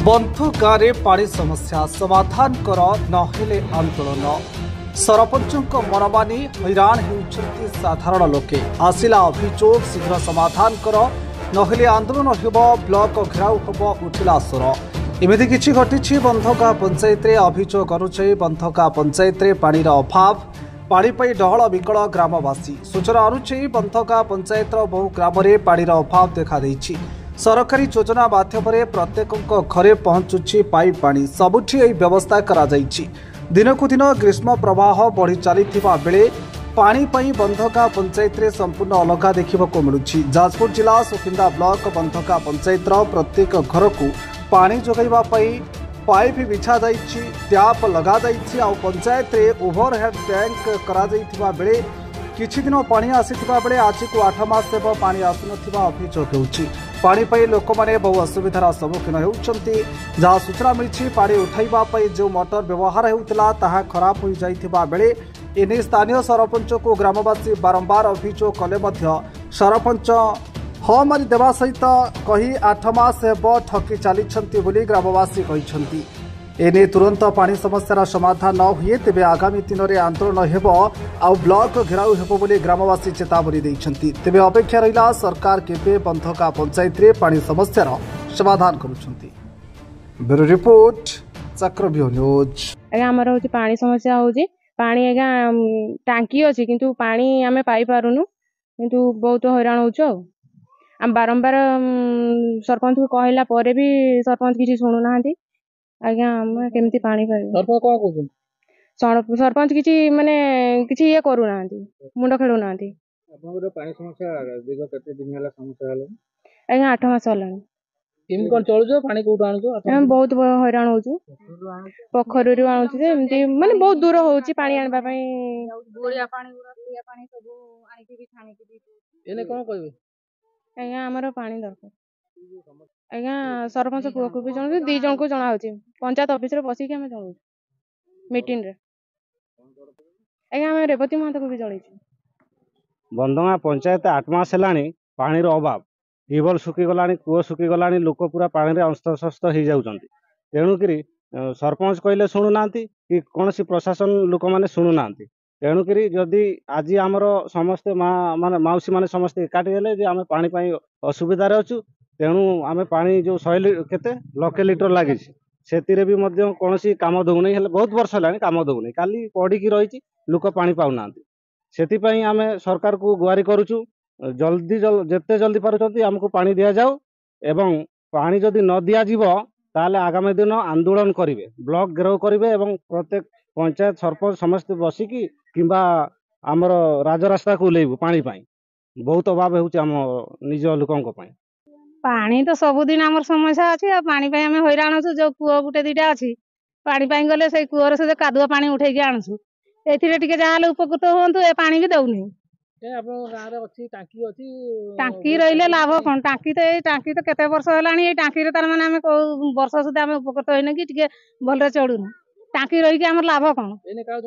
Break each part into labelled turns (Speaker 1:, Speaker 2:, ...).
Speaker 1: बंध गाँव पानी समस्या समाधान कर नहेले आंदोलन सरपंचों मनमानी हैरान होउछन्ति साधारण लोके आसिला अभियोग शीघ्र समाधान कर नहेले आंदोलन हेब ब्लॉक घेराव हेब उठिला स्वर एमिति किछि घटिछि बंधका पंचायत अभियोग करुछे बंधका पंचायत पानीर अभाव पानी पाई डहल विकल ग्रामवासी सूचना अनुसार बंधका पंचायत बहु ग्राम पानीर अभाव देखा देइछि सरकारी योजना माध्यम प्रत्येक घरे पहुंचुछि पाइप पानी सबुठी एही व्यवस्था करा जाइछि। दिनकु दिन ग्रीष्म प्रवाह बढ़ी चलिथिबा बेले पानी पाई बंधका पंचायत रे संपूर्ण अलगा देखिबाको मिलुछि। जाजपुर जिला सुकिंदा ब्लॉक बंधका पंचायत प्रत्येक घर को पानी जोगाइबा पाई पाइप बिछा जाइछि टैप लगा जाइछि आ पंचायत रे ओवरहेड टैंक करा जाइथिबा बेले किछि दिन पानी आसीथिबा बेले आज को 8 मास हेब पानी आसुनथिबा अभियोग हेउछि। पानी पाई लोक माने बहु असुविधार सम्मुखीन हेउछन्ति जहाँ सूचना मिली पानी उठाइबा पाई जो मोटर व्यवहार हेउतला ताहा खराब हो जाइथिबा बेले एने स्थानीय सरपंच को ग्रामवासी बारंबार अभियोग कले मध्य सरपंच ह मारी देवा सहित कही 8 मास हेब ठकी चली बोली ग्रामवासी कहिसन्ति। एने तुरंत पानी समस्यार समाधान न हुए तेबे आगामी दिन में आंदोलन हेब आ ब्लॉक घेराव हेब बोली ग्रामवासी चेतावनी देइछन्ति। तेबे अपेक्षा रहिला सरकार केबे बंधका पंचायत रे पानी समस्यार समाधान करुछन्ति। ब्यूरो रिपोर्ट चक्रव्यूह न्यूज।
Speaker 2: आगे हमर होची पानी समस्या होची पानी आगे टांकी अछि किंतु पानी आमे पाई पारुनु किंतु बहुत हैरान होचो हम बारंबार सरपंच को कहला परे भी सरपंच किछि सुनु नाहंती। आज्ञा हम केमती पानी पाइबो
Speaker 3: सरपंच कोन कहउछन
Speaker 2: सरपंच किछि माने किछि ये करू नाहंती मुंड खेलु नाहंती।
Speaker 3: आपनकर पानी समस्या दिग केते दिन हला समस्या हला
Speaker 2: आज्ञा 8 मास हलानी
Speaker 3: केम कोन चलुजो पानी कोड आनुजो
Speaker 2: हम बहुत हैरान होचु पोखरु आनुछु जे एमती माने बहुत दूर होची पानी आनबा पई गोरिया पानी सब आनी के भी खाने के भी
Speaker 3: एने कोन कहबे
Speaker 2: आज्ञा हमर पानी दरकार आज्ञा सरपंच पुआ को भी जणु दी जण को जणा होची पंचायत ऑफिस रे बसी के हम जणु मीटिंग रे आज्ञा हम रेवती महतो को भी जणै छी।
Speaker 4: बंधगा पंचायत 8 मास हेलानी पानी रो अभाव टिबल सुखी गलानी कुओ सुखी गलानी लोक पूरा पानी रे अंस्तशस्त हो जाउछन्ति तेणु करी सरपंच कहले सुनु नांती कि कोनसी प्रशासन लोक माने सुनु नांती तेणु करी जदी आज हमर समस्त माने माउसी माने समस्त एकाठी हेले जे आमे पानी पाई असुविधा रे अछु तेणु आमे पानी जो 100 केते लाख लीटर लागि सेतिरे भी मध्य कोनसी काम दउनै हेले बहुत वर्ष लानी काम दउनै काली पड़ी की रहिछि लोक पानी पाउ नांती सेति पई आमे सरकार को गुहारी करूछु जल्दी जेते जल्दी पारुछन्ति हमको पानी दिया जाऊ एवं पानी जदि न दिया जीवो ताले आगामी दिन आंदोलन करिवे ब्लॉक घेराव करिवे एवं प्रत्येक पंचायत सरपंच समस्त बसिकी किंबा आमर राजरास्ता को लेबु पानी पाई बहुत अभाव हेउछि हम निज लोकंक पाई
Speaker 2: पानी तो सबुदिन आमर समस्या अछि आ पानी पाई हमें हैरान होछु जो कुओ गुटे दीटा अछि पानी पाई गले से कुओर से कादुआ पानी उठै के आनछु एथिरे टिके जाहाले उपकृत होंतु ए पानी भी दउनी
Speaker 3: ए आपन गां रे अछि
Speaker 2: टांकी रहिले लाभ कोन टांकी तो केते वर्ष हलानी ए टांकी रे तार माने हमें वर्ष सुधा हमें उपकृत होइने कि टिके भलरे चढुनु टांकी रही के हमर लाभ कोन
Speaker 3: एने का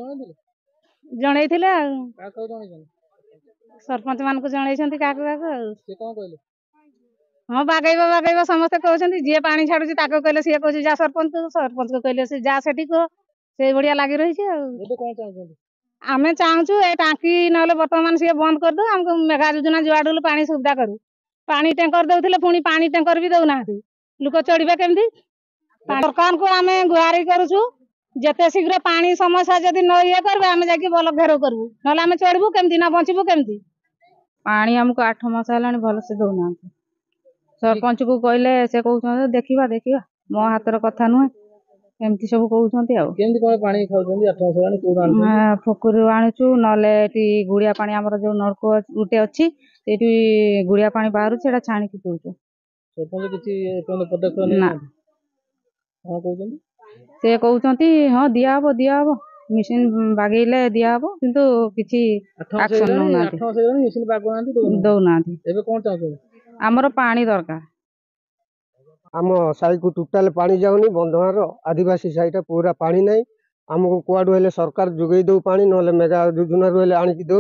Speaker 2: जणैथिले आ
Speaker 3: का जणैछन
Speaker 2: सरपंच मान को जणैछन्ति काको
Speaker 3: से कोन कहले
Speaker 2: हाँ बागैबा समस्त कहउछन्ति जे पानी छाडुछि ताको कहले से कहउछि जा सरपंच को कहले से जा सेठी को से बढ़िया लागि रही छै
Speaker 3: एबे कोन चाहछन्ति
Speaker 2: आमे चाहूछु ए टांकी नले वर्तमान से बंद कर दो हमको मेगा योजना जुआडुल पानी सुविधा करू पानी टैंकर दउथिले पुनी पानी टैंकर भी दउनाहति लोक चढ़िबे केमती सरकार को आमे गुहारी करूछु जते शीघ्र पानी समस्या जदी न ये करबे आमे जाके बल घेरो करबू नले आमे चढ़बू केमती ना बंचिबू केमती पानी हमको 8 मास हलानी भल से दउनाहति सरपंच को कहले से कहउछन देखिबा मो हातर कथा नुहे एमती सब कहउछन्ति आ
Speaker 3: केमती कोन पानी खाउछन्ति 8 मास हलानी कोड आनु
Speaker 2: पोखरु आनुछु नले टी गुड़िया पानी हमर जो नलको गुटे अछि एटी गुड़िया पानी बाहरु सेटा छाणी के पिउछु
Speaker 3: सरपंच किछि कोन पदक्षेप नै हां कहउछन्ति
Speaker 2: से कहउछन्ति हां दिया हबो मिशन बागैले दिया हबो किंतु किछि एक्शन न नाथि
Speaker 3: 8 मास हलानी मिशन बागुनांति
Speaker 2: दउ नाथि
Speaker 3: एबे कोन चाहछन्ति
Speaker 2: हमर पानी दरकार
Speaker 5: आम साई को टोटाल पानी जाऊनी बंधगार आदिवासी साईटा पूरा पानी नहीं आमको कुआडू हेले सरकार जोगई दो पानी नले मेगा योजना हेले आनिकी दो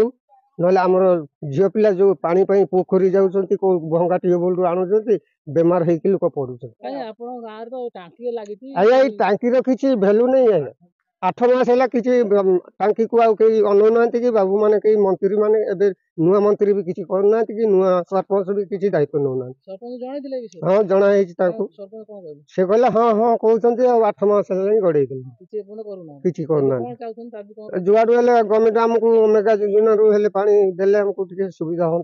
Speaker 5: नहले आमर झील पिला जो पानी पोखरी जाऊँच भंगा ट्यूबवेल आणुच्च बेमार होकर लोक पड़ुच्च।
Speaker 3: କାଇଁ ଆପଣଙ୍କ ଗାଁରେ ତ ଟାଙ୍କି ଲାଗିଛି
Speaker 5: आज्ञा ये टांकी किसी भैल्यू नहीं है। 8 मास है कि टांकी को आउ कई अनौना कि बाबू मैंने कई मंत्री मैंने नुआ मंत्री भी किसी करना कि नुआ सरपंच भी किसी दायित्व नौना।
Speaker 3: ସରପଞ୍ଚ ଜଣେଇଥିଲେ ଏ ବିଷୟରେ?
Speaker 5: हाँ जनाई
Speaker 3: ସରପଞ୍ଚ କଣ କହିଲେ?
Speaker 5: से कहले हाँ हाँ कहते 8 मास है गड़े
Speaker 3: କିଛି ଏପର୍ଯ୍ୟନ୍ତ କରୁନାହାନ୍ତି।
Speaker 5: किसी करना
Speaker 3: କଣ ଚାହୁଁଛନ୍ତି ଦାବି କଣ?
Speaker 5: जुआड़ू हेले गवर्नमेंट आमको मेगा योजना रू हेले पानी देले हमको टिके सुविधा हो।